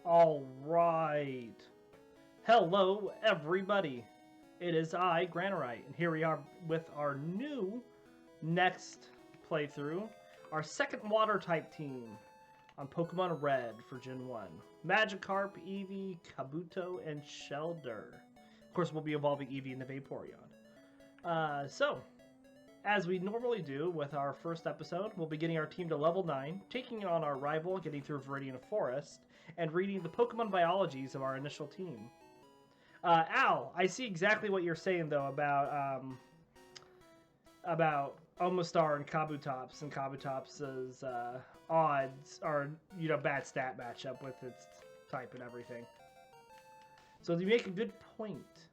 All right. Hello, everybody. It is I, Granorite, and here we are with our new next playthrough, our second water type team on Pokemon Red for Gen 1. Magikarp, Eevee, Kabuto, and Shellder. Of course, we'll be evolving Eevee into Vaporeon. As we normally do with our first episode, we'll be getting our team to level 9, taking on our rival, getting through Viridian Forest, and reading the Pokemon biologies of our initial team. Al, I see exactly what you're saying though about Omastar and Kabutops' odds are bad stat matchup with its type and everything. So you make a good point.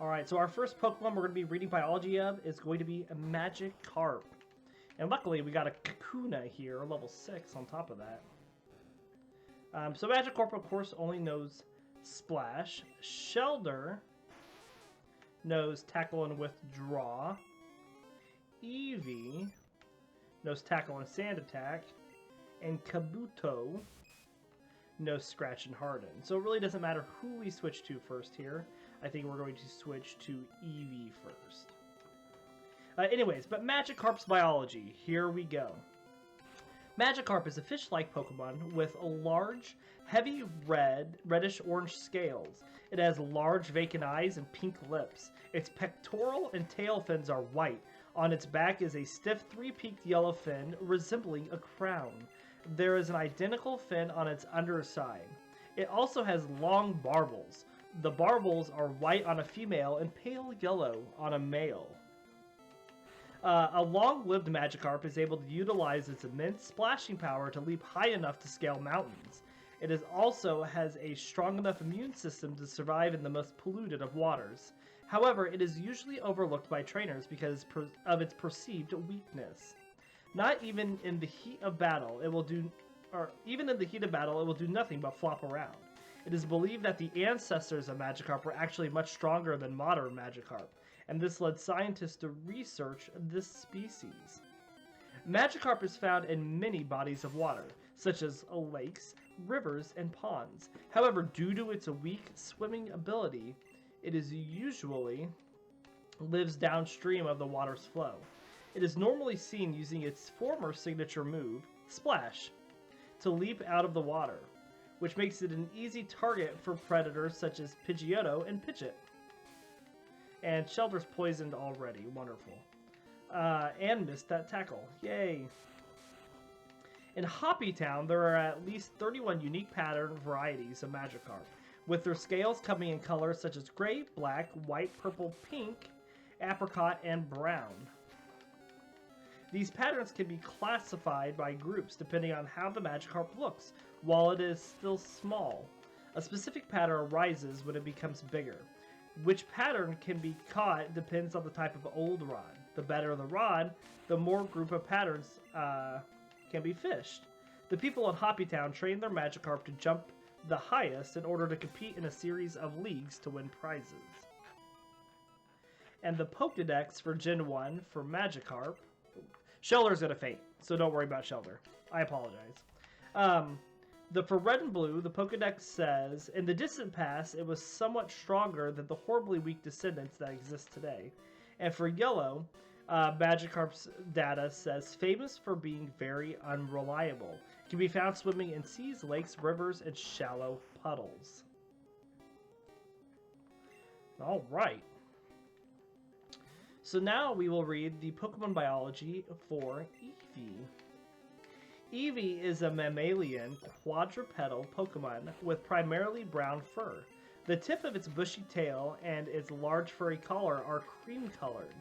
Alright, so our first Pokemon we're going to be reading biology of is going to be a Magikarp. And luckily we got a Kakuna here, level 6 on top of that. So Magikarp, of course, only knows Splash. Shellder knows Tackle and Withdraw. Eevee knows Tackle and Sand Attack. And Kabuto knows Scratch and Harden. So it really doesn't matter who we switch to first here. I think we're going to switch to Eevee first. Anyways, but Magikarp's biology. Here we go. Magikarp is a fish-like Pokemon with large, heavy reddish-orange scales. It has large vacant eyes and pink lips. Its pectoral and tail fins are white. On its back is a stiff three-peaked yellow fin resembling a crown. There is an identical fin on its underside. It also has long barbels. The barbels are white on a female and pale yellow on a male. A long-lived Magikarp is able to utilize its immense splashing power to leap high enough to scale mountains. It also has a strong enough immune system to survive in the most polluted of waters. However, it is usually overlooked by trainers because of its perceived weakness. Not even in the heat of battle, it will do nothing but flop around. It is believed that the ancestors of Magikarp were actually much stronger than modern Magikarp, and this led scientists to research this species. Magikarp is found in many bodies of water, such as lakes, rivers, and ponds. However, due to its weak swimming ability, it is usually lives downstream of the water's flow. It is normally seen using its former signature move, Splash, to leap out of the water, which makes it an easy target for predators such as Pidgeotto and Pidgeot. And Shellder's poisoned already. Wonderful. And missed that tackle. Yay. In Hoppy Town, there are at least 31 unique pattern varieties of Magikarp, with their scales coming in colors such as gray, black, white, purple, pink, apricot, and brown. These patterns can be classified by groups depending on how the Magikarp looks while it is still small. A specific pattern arises when it becomes bigger. Which pattern can be caught depends on the type of old rod. The better the rod, the more group of patterns can be fished. The people in Hoppy Town train their Magikarp to jump the highest in order to compete in a series of leagues to win prizes. And the Pokédex for Gen 1 for Magikarp. Shellder's gonna faint, so don't worry about Shellder. I apologize. For Red and Blue, the Pokédex says, in the distant past, it was somewhat stronger than the horribly weak descendants that exist today. And for Yellow, Magikarp's data says, famous for being very unreliable. It can be found swimming in seas, lakes, rivers, and shallow puddles. Alright. So now we will read the Pokemon biology for Eevee. Eevee is a mammalian quadrupedal Pokemon with primarily brown fur. The tip of its bushy tail and its large furry collar are cream-colored.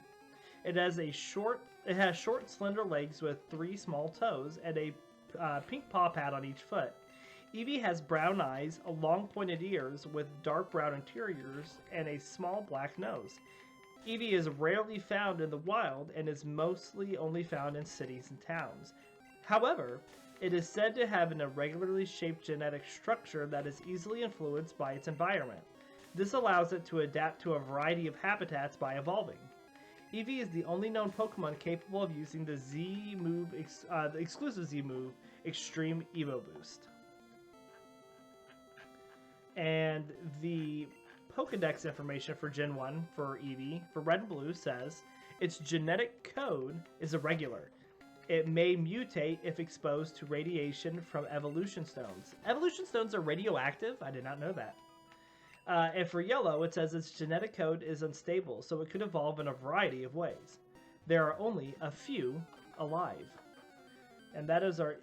It has short, slender legs with 3 small toes and a pink paw pad on each foot. Eevee has brown eyes, long pointed ears with dark brown interiors, and a small black nose. Eevee is rarely found in the wild and is mostly only found in cities and towns. However, it is said to have an irregularly shaped genetic structure that is easily influenced by its environment. This allows it to adapt to a variety of habitats by evolving. Eevee is the only known Pokemon capable of using the the exclusive Z move, Extreme Evo Boost. And the Pokedex information for Gen 1 for Eevee, for Red and Blue, says its genetic code is irregular. It may mutate if exposed to radiation from evolution stones. Evolution stones are radioactive? I did not know that. And for Yellow, it says its genetic code is unstable, so it could evolve in a variety of ways. There are only a few alive. And that is our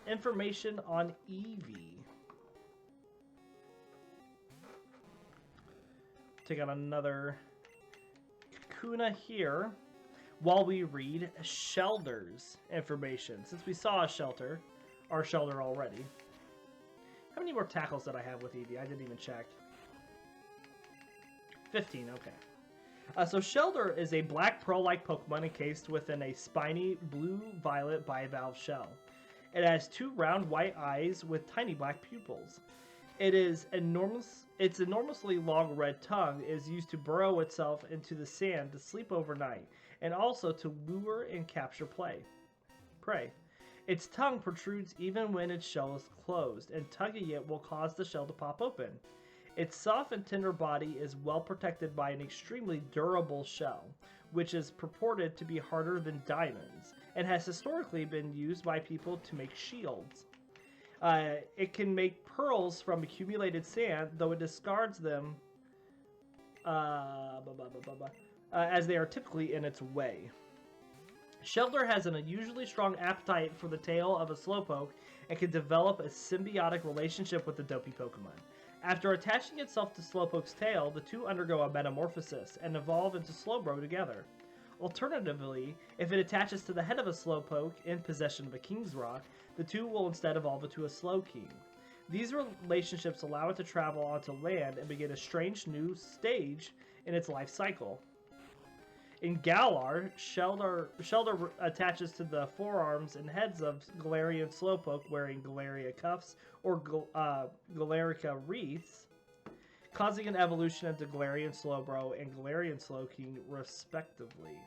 information on Eevee. Take out another Kakuna here while we read Shelter's information. Since we saw our Shelter already. How many more tackles did I have with Eevee? I didn't even check. 15, okay. So Shelter is a black pearl-like Pokemon encased within a spiny blue-violet bivalve shell. It has 2 round white eyes with tiny black pupils. Its enormously long red tongue is used to burrow itself into the sand to sleep overnight, and also to lure and capture prey. Its tongue protrudes even when its shell is closed, and tugging it will cause the shell to pop open. Its soft and tender body is well protected by an extremely durable shell, which is purported to be harder than diamonds, and has historically been used by people to make shields. It can make pearls from accumulated sand, though it discards them as they are typically in its way. Shelter has an unusually strong appetite for the tail of a Slowpoke and can develop a symbiotic relationship with the dopey Pokemon. After attaching itself to Slowpoke's tail, the two undergo a metamorphosis and evolve into Slowbro together. Alternatively, if it attaches to the head of a Slowpoke in possession of a King's Rock, the two will instead evolve into a Slowking. These relationships allow it to travel onto land and begin a strange new stage in its life cycle. In Galar, Shelter attaches to the forearms and heads of Galarian Slowpoke wearing Galaria cuffs or Galarica wreaths, causing an evolution into Galarian Slowbro and Galarian Slowking, respectively.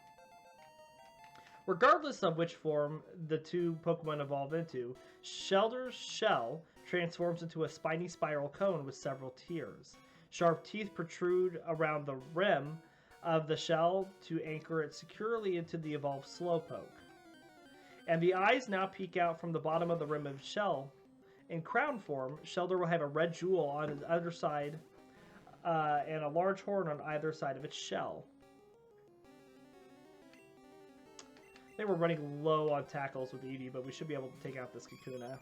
Regardless of which form the two Pokemon evolve into, Shelter's shell transforms into a spiny spiral cone with several tiers. Sharp teeth protrude around the rim of the shell to anchor it securely into the evolved Slowpoke. And the eyes now peek out from the bottom of the rim of shell. In crown form, Shelter will have a red jewel on its underside and a large horn on either side of its shell. I think we're running low on tackles with Eevee, but we should be able to take out this Kakuna.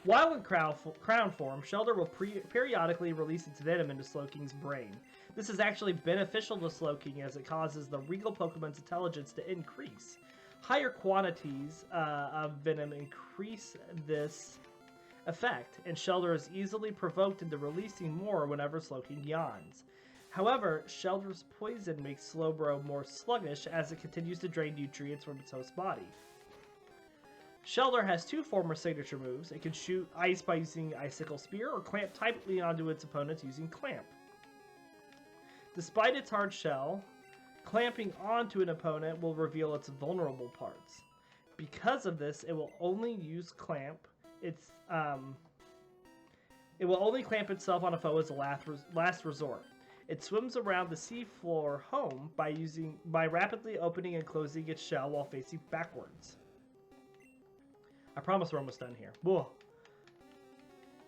While in crown form, Shelter will periodically release its venom into Slowking's brain. This is actually beneficial to Slowking as it causes the regal Pokemon's intelligence to increase. Higher quantities of venom increase this effect, and Shelter is easily provoked into releasing more whenever Slowking yawns. However, Shelter's poison makes Slowbro more sluggish as it continues to drain nutrients from its host body. Shelter has two former signature moves. It can shoot ice by using Icicle Spear or clamp tightly onto its opponents using Clamp. Despite its hard shell, clamping onto an opponent will reveal its vulnerable parts. Because of this, it will only use Clamp. It will only clamp itself on a foe as a last resort. It swims around the seafloor home by rapidly opening and closing its shell while facing backwards. I promise we're almost done here. Whoa.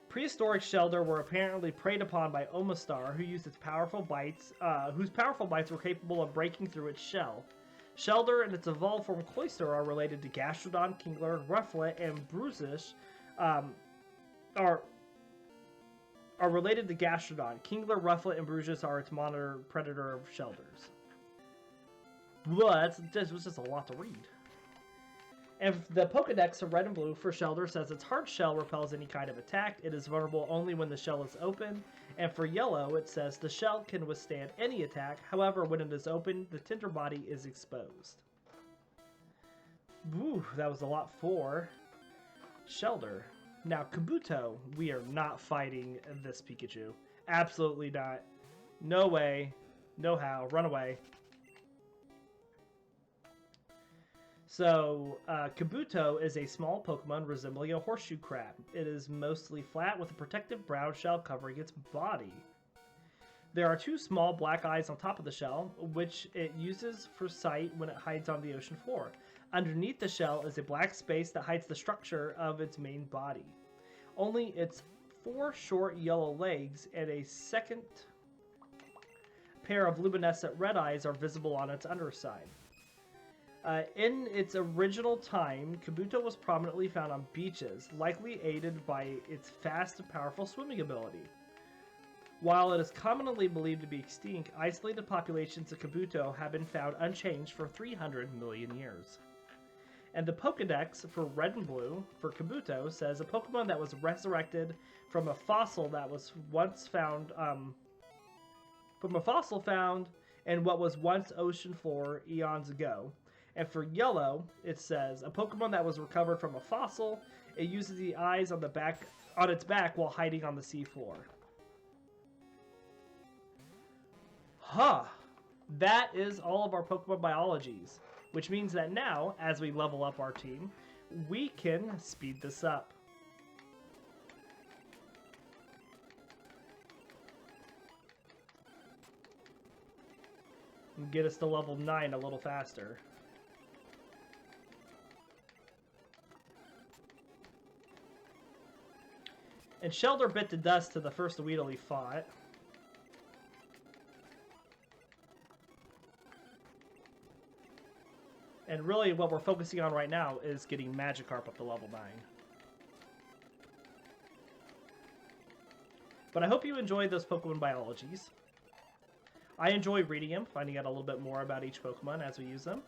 Prehistoric Shelter were apparently preyed upon by Omastar, whose powerful bites were capable of breaking through its shell. Shelter and its evolved form Cloyster are related to Gastrodon, Kingler, Rufflet, and Bruises. Are related to Gastrodon. Kingler, Rufflet, and Bruises are its monitor predator of Shelters. Blah, that was just a lot to read. And the Pokedex of Red and Blue for Shelter says its hard shell repels any kind of attack. It is vulnerable only when the shell is open. And for Yellow, it says the shell can withstand any attack. However, when it is open, the tender body is exposed. Woo, that was a lot for Shelter. Now, Kabuto, we are not fighting this Pikachu. Absolutely not. No way. No how. Run away. So, Kabuto is a small Pokemon resembling a horseshoe crab. It is mostly flat with a protective brown shell covering its body. There are two small black eyes on top of the shell, which it uses for sight when it hides on the ocean floor. Underneath the shell is a black space that hides the structure of its main body. Only its four short yellow legs and a second pair of luminescent red eyes are visible on its underside. In its original time, Kabuto was prominently found on beaches, likely aided by its fast and powerful swimming ability. While it is commonly believed to be extinct, isolated populations of Kabuto have been found unchanged for 300 million years. And the Pokedex for Red and Blue for Kabuto says a Pokemon that was resurrected from a fossil that was once found in what was once ocean floor eons ago. And for Yellow, it says a Pokemon that was recovered from a fossil. It uses the eyes on its back while hiding on the seafloor. Huh. That is all of our Pokemon biologies, which means that now, as we level up our team, we can speed this up. And get us to level 9 a little faster. And Shelder bit the dust to the first Weedle he fought. And really what we're focusing on right now is getting Magikarp up to level 9. But I hope you enjoyed those Pokemon biologies. I enjoy reading them, finding out a little bit more about each Pokemon as we use them.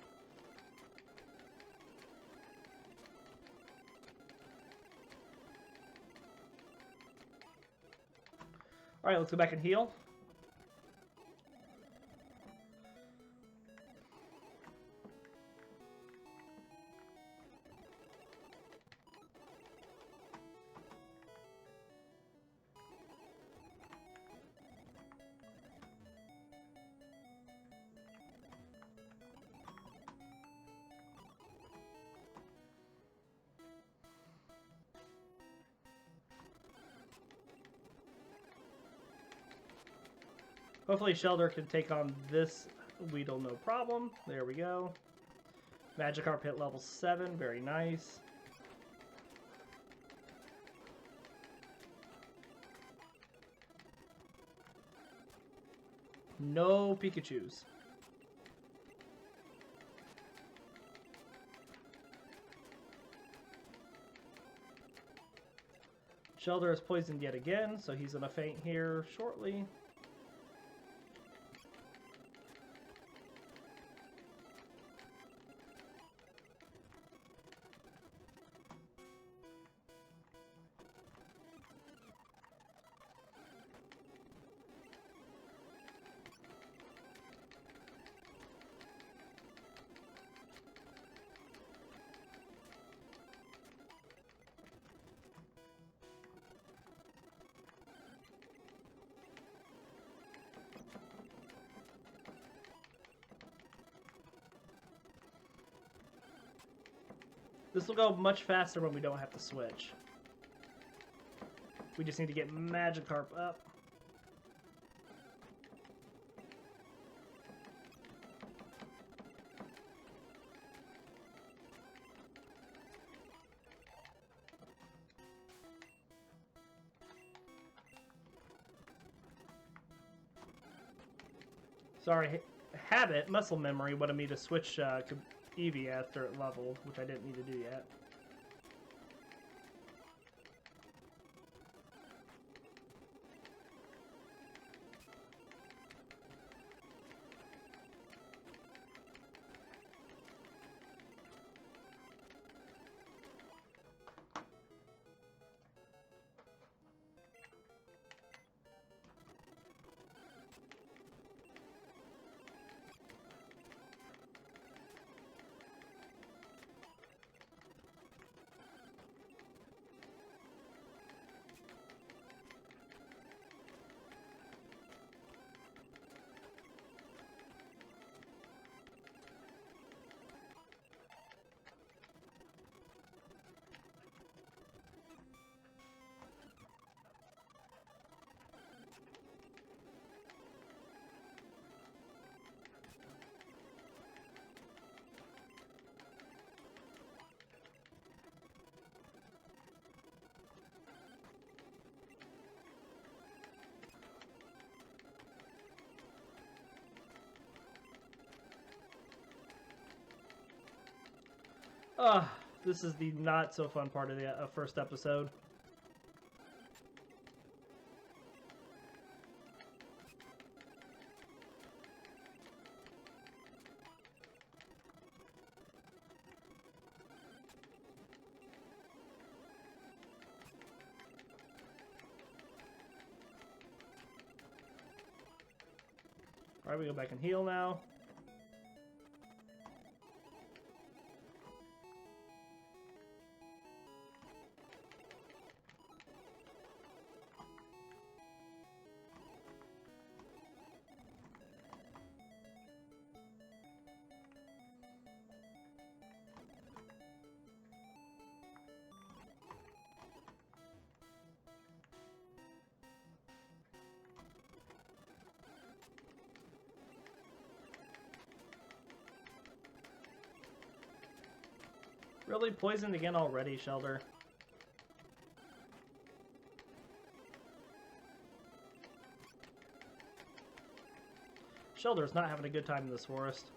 Alright, let's go back and heal. Hopefully Shelder can take on this Weedle no problem. There we go. Magikarp hit level 7. Very nice. No Pikachus. Shelder is poisoned yet again, so he's going to faint here shortly. This will go much faster when we don't have to switch. We just need to get Magikarp up. Sorry, habit, muscle memory wanted me to switch Eevee after it leveled, which I didn't need to do yet. This is the not so fun part of the first episode. Alright, we go back and heal now. Really poisoned again already, Shelter. Shelter's not having a good time in this forest.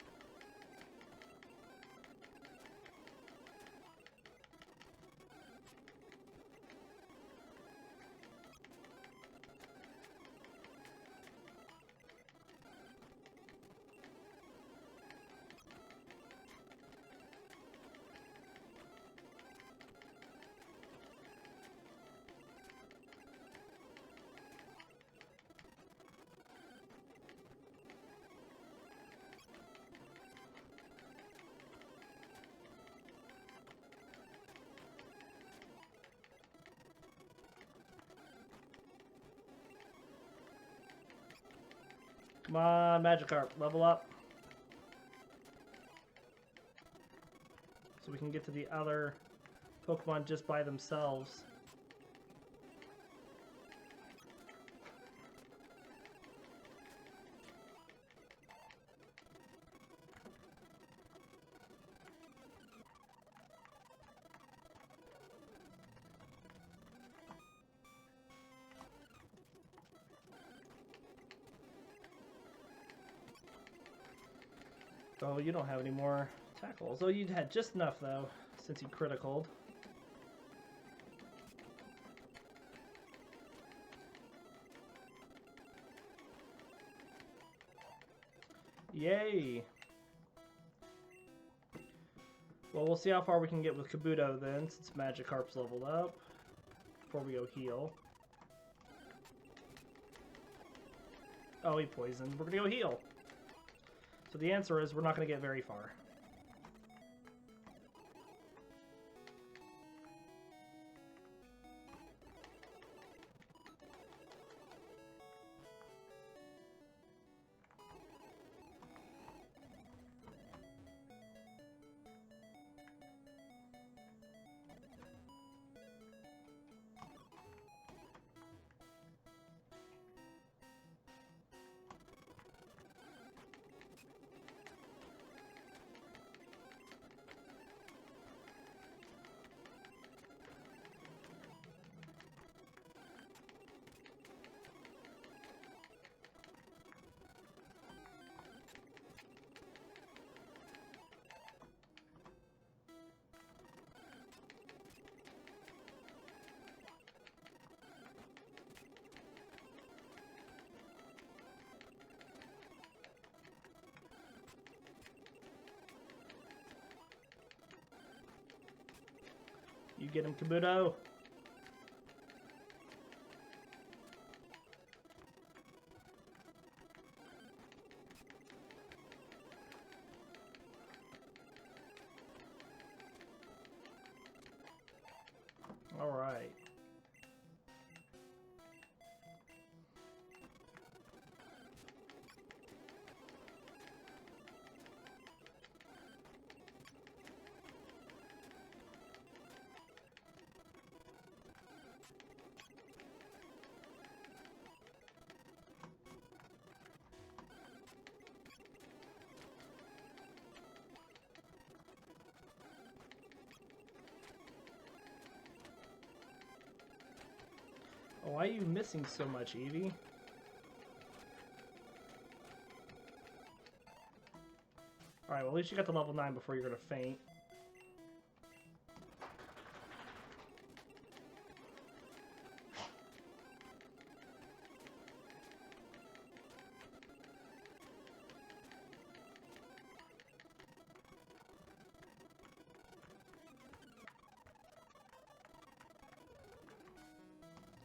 Come on, Magikarp, level up. So we can get to the other Pokemon just by themselves. Oh, you don't have any more tackles. Oh, you had just enough, though, since you criticaled. Yay! Well, we'll see how far we can get with Kabuto, then, since Magikarp's leveled up, before we go heal. Oh, he poisoned. We're gonna go heal. So the answer is we're not going to get very far. You get him, Kabuto. All right. Oh, why are you missing so much, Eevee? Alright, well at least you got to level 9 before you're going to faint.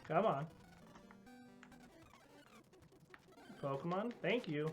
Come on. Pokemon, thank you.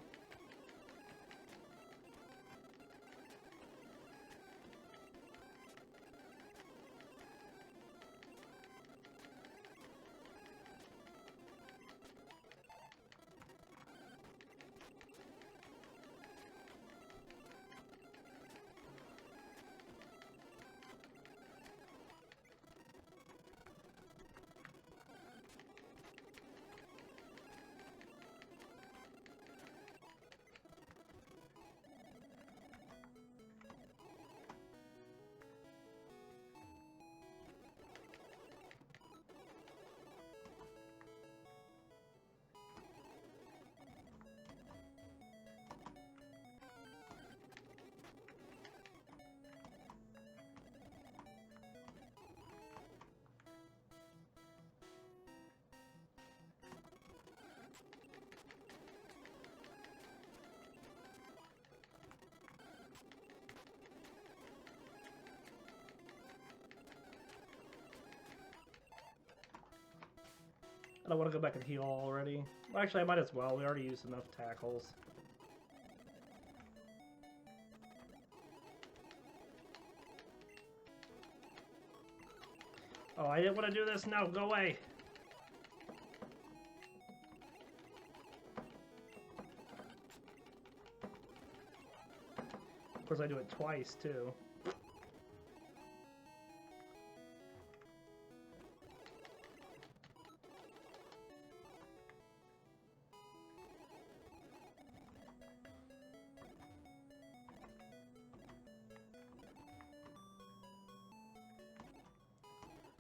I don't want to go back and heal already. Well, actually, I might as well. We already used enough tackles. Oh, I didn't want to do this. No, go away. Of course, I do it twice, too.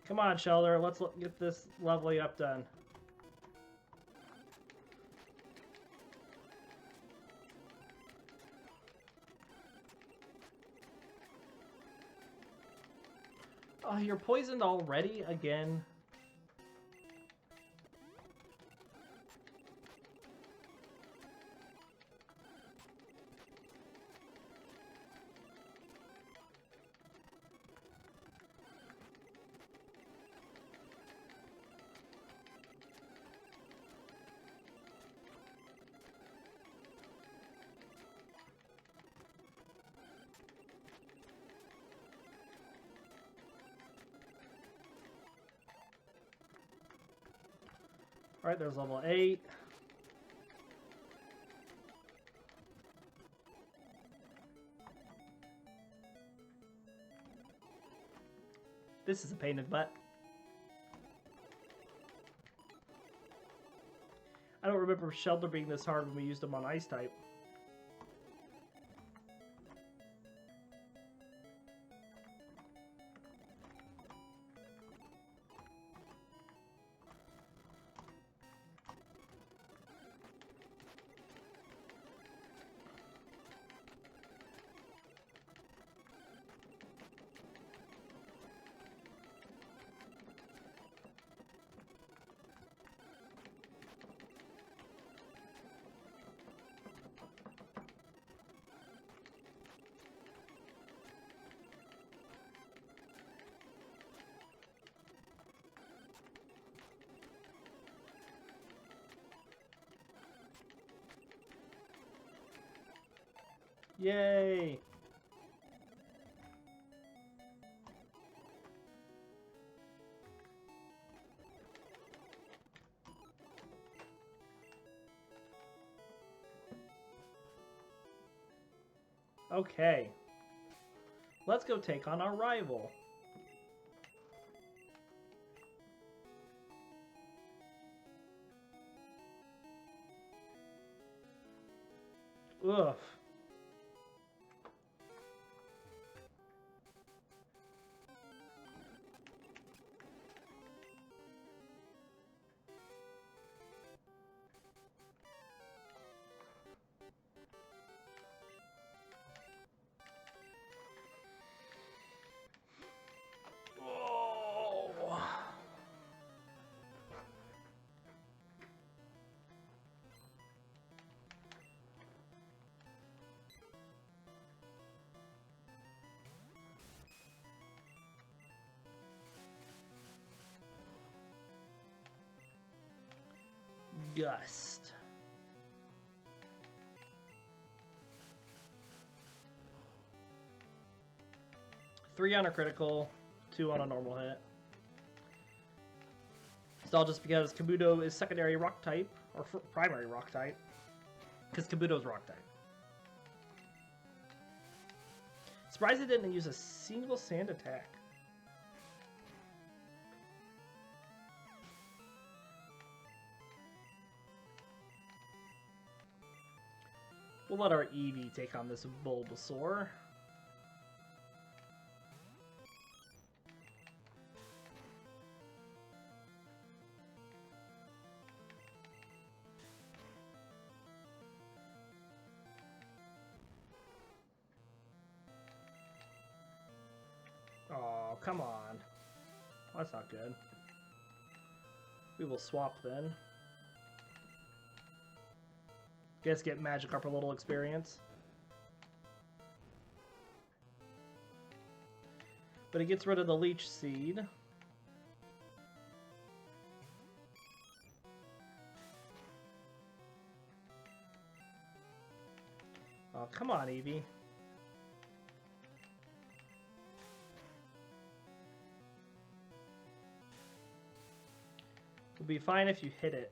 Come on, Shelter. Let's get this leveling up done. Oh, you're poisoned already? Again? Alright, there's level 8. This is a pain in the butt. I don't remember Shelter being this hard when we used him on Ice type. Yay! Okay. Let's go take on our rival. Ugh. Gust. Three on a critical, 2 on a normal hit. It's all just because Kabuto is secondary rock type, or primary rock type, because Kabuto's rock type. Surprised it didn't use a single sand attack. We'll let our Eevee take on this Bulbasaur. Oh, come on. That's not good. We will swap then. Guess get Magikarp a little experience. But it gets rid of the Leech Seed. Oh, come on, Eevee. It'll be fine if you hit it.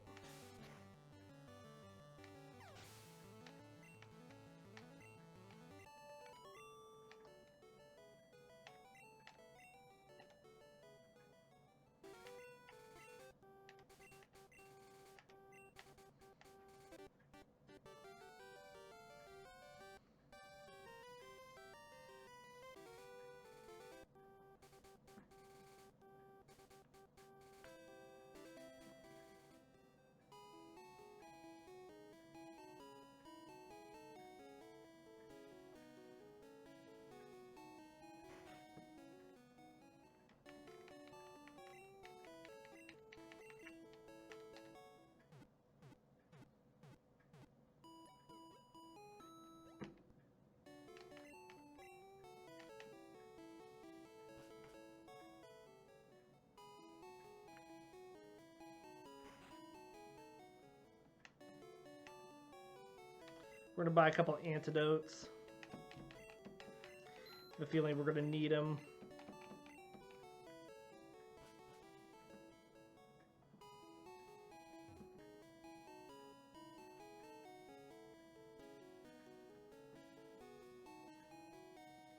We're going to buy a couple antidotes. I have a feeling we're going to need them.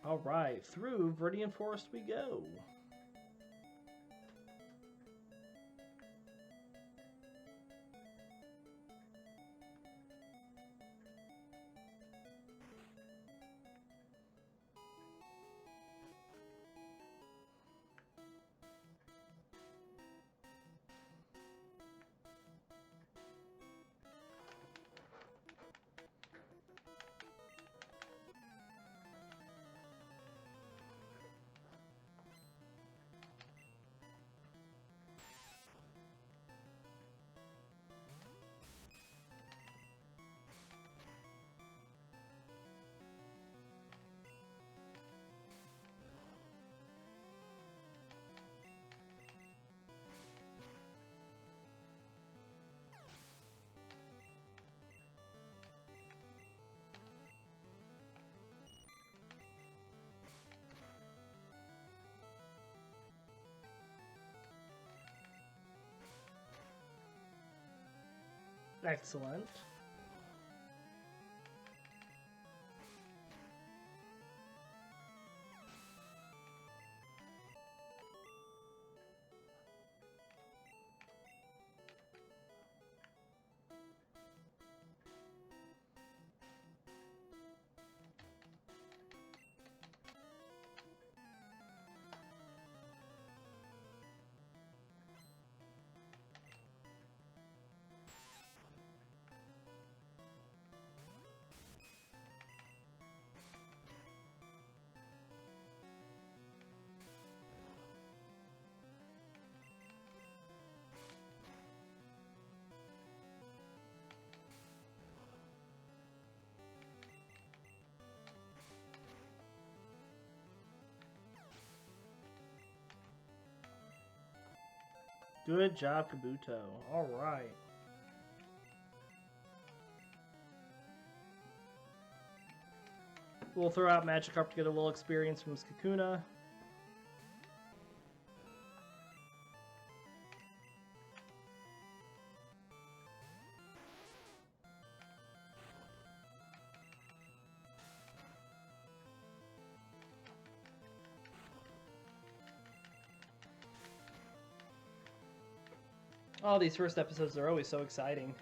All right, through Viridian Forest we go. Excellent. Good job, Kabuto. All right. We'll throw out Magikarp to get a little experience from Kakuna. Oh, these first episodes are always so exciting.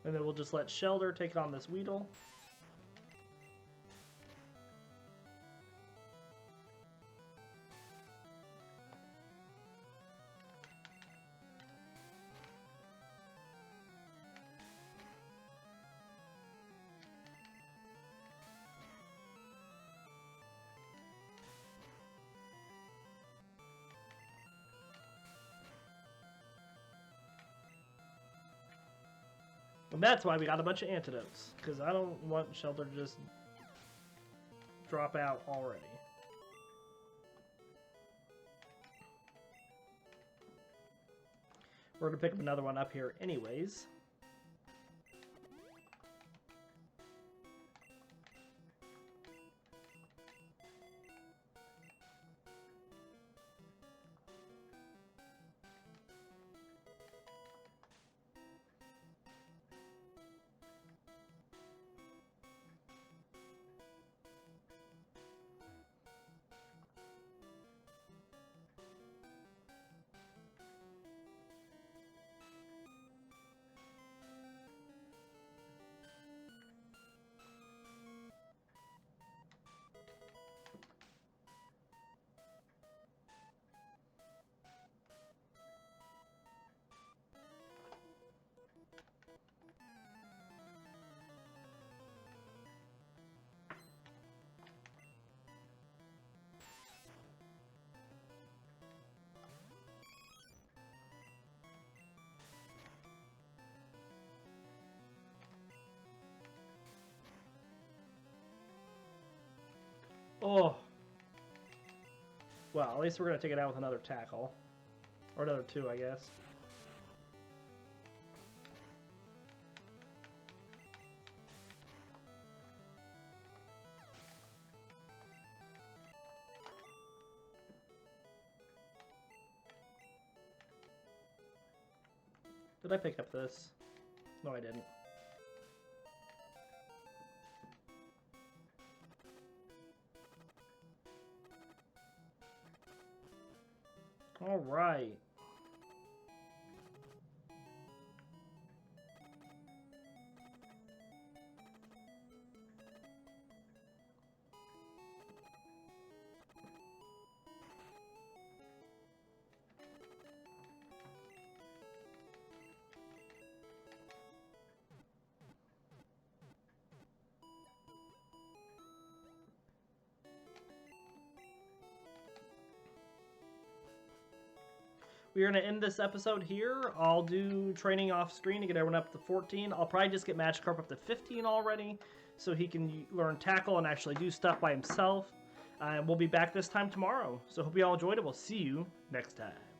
And then we'll just let Shelder take on this Weedle. And that's why we got a bunch of antidotes, because I don't want Shelter to just drop out already. We're going to pick up another one up here anyways. Oh. Well, at least we're going to take it out with another tackle. Or another two, I guess. Did I pick up this? No, I didn't. All right. We're going to end this episode here. I'll do training off screen to get everyone up to 14. I'll probably just get Magikarp up to 15 already, so he can learn Tackle and actually do stuff by himself. And we'll be back this time tomorrow. So hope you all enjoyed it. We'll see you next time.